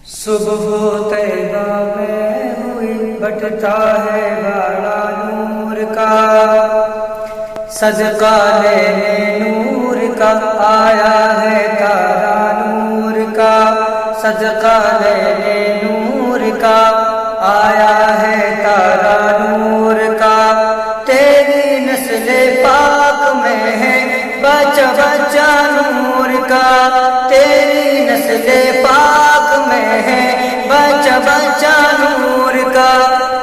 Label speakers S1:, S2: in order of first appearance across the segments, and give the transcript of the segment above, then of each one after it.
S1: صبح طیبہ میں ہوئی بٹتا ہے بڑا نور کا، صدقہ لینے نور کا آیا ہے تارا نور کا، صدقہ لینے نور کا آیا ہے تارا نور کا۔ تیری نسل پاک میں ہے بچہ بچہ نور کا، تیری نسل پاک میں ہے بچہ بچہ نور کا۔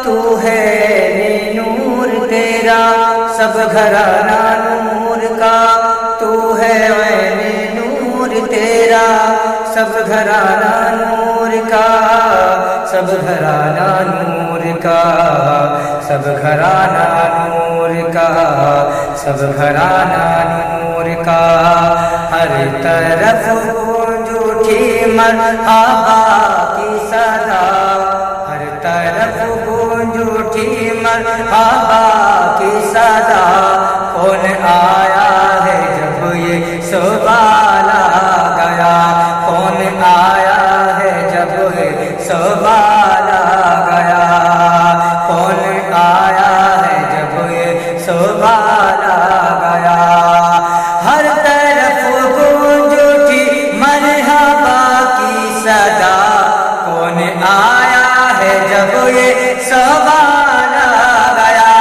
S1: تو ہے نور تیرا سب گھرانہ نور کا، تو ہے عین نور تیرا سب گھرانہ نور کا، سب گھرانہ نور کا، سب گھرانہ نور کا، سب گھرانہ نور کا۔ ہر طرف گونج اٹھی مرحبا کی صدا، ہر طرف گونج اٹھی مرحبا کی صدا۔ کون آیا ہے جب یہ سوال آ گیا، کون آیا ہے جب یہ سوال آ گیا، کون آیا ہے جب یہ سوال آ گیا۔ ہر طرف گونج اٹھی مرحبا کی صدا، کون آیا ہے جب یہ سوال آ گیا۔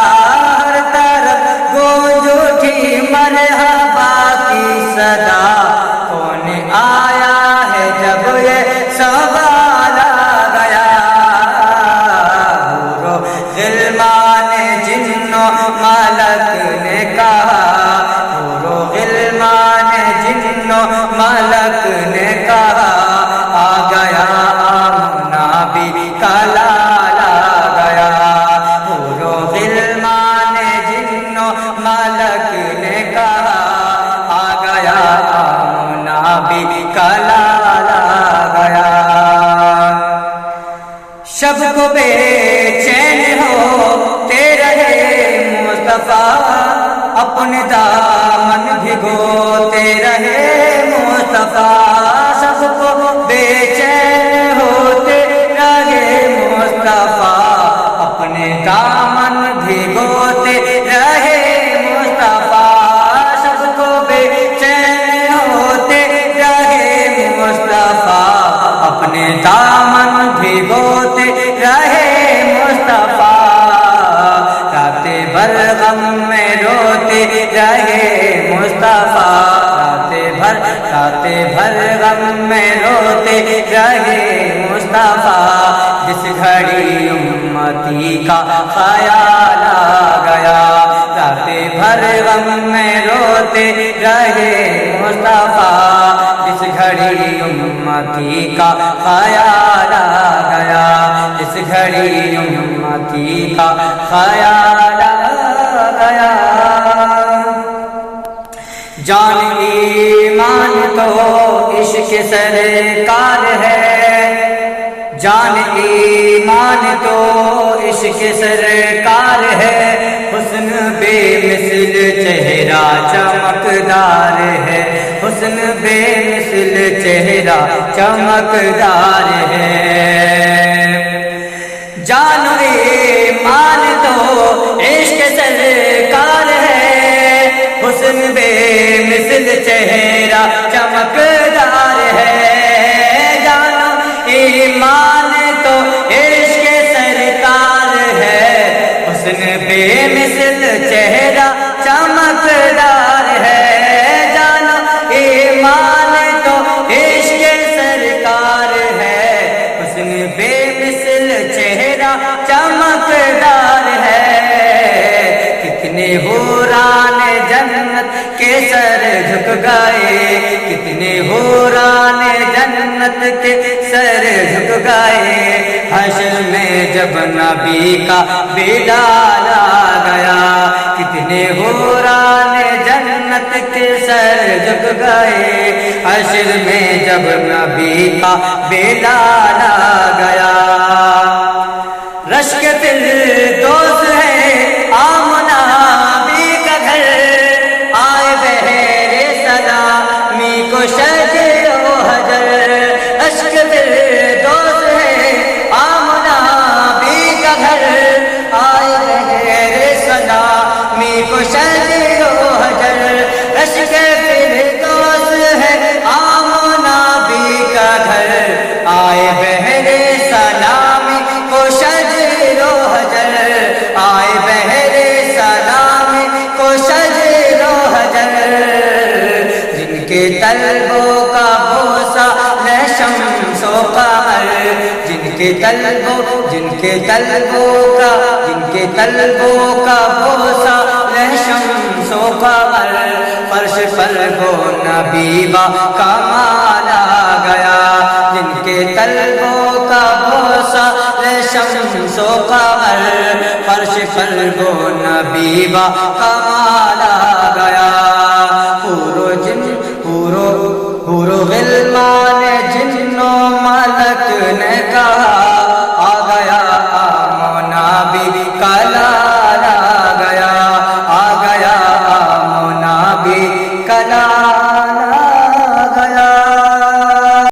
S1: ہر طرف گونج اٹھی مرحبا کی صدا، کون آیا ہے جب یہ سوال آ گیا۔ حور و غلمان جن و ملک نے کہا، حور و غلمان جن و ملک نے کہا، آ گیا آمنہ بھی کلال آ گیا۔ حور و غلمان جن و ملک نے کہا، آ گیا آمنہ بھی کلال آ گیا۔ شب کو بے چین ہوتے رہے مصطفیٰ، اپنے دامن بھگوتے رہے مصطفیٰ۔ سب کو بے چین ہوتے رہے مصطفیٰ، اپنے دامن بھگوتے رہے مصطفیٰ۔ سب کو بے چین ہوتے رہے مصطفیٰ، اپنے دامن بھگوتے رہے مصطفیٰ۔ رات بھر غم میں روتے رہے مصطفیٰ، رات بھر غم میں روتے رہے مصطفیٰ۔ جس گھڑی امتی کا خیال آ گیا، رات بھر غم میں روتے رہے مصطفیٰ۔ جس گھڑی امتی کا خیال آ گیا، جس گھڑی امتی کا خیال آ گیا۔ جان ایمان تو عشق سرکار ہے، جان ایمان تو عشق سرکار ہے۔ حسن بے مثل چہرہ چمکدار ہے، حسن بے مثل چہرہ چمکدار ہے۔ جان ایمان تو عشق سرکار ہے، حسن بے مثل چہرہ چمکدار ہے۔ جان ایمان تو عشق سرکار ہے، حسن بے مثل چہرہ چمکدار ہے۔ جان ایمان تو عشق سرکار ہے، حسن بے مثل چہرہ چمکدار ہے۔ کتنے حوران جنت کے سر جھک گئے، کتنے حوران جنت کے سر جھک گئے۔ حشر میں جب نبی کا بلال آ گیا، کتنے حوران جنت کے سر جھک گئے۔ حشر میں جب نبی کا بلال آ گیا۔ رشک فردوس ہے آمنہ بھی کا گھر، آئے بہر سلامی کو شجر و حجر۔ رشک فردوس طلبوں کا بوسہ ہے شمس و قمر، فرش پر وہ نبی با کمال آ گیا، جن کے طلبوں کا بوسہ ہے شمس و قمر، فرش پر وہ نبی با کمال آ گیا۔ حور و غلمان جن و ملک نے کہا آ گیا آمنا بھی کلال آ گیا، آ گیا آمنا بھی کلال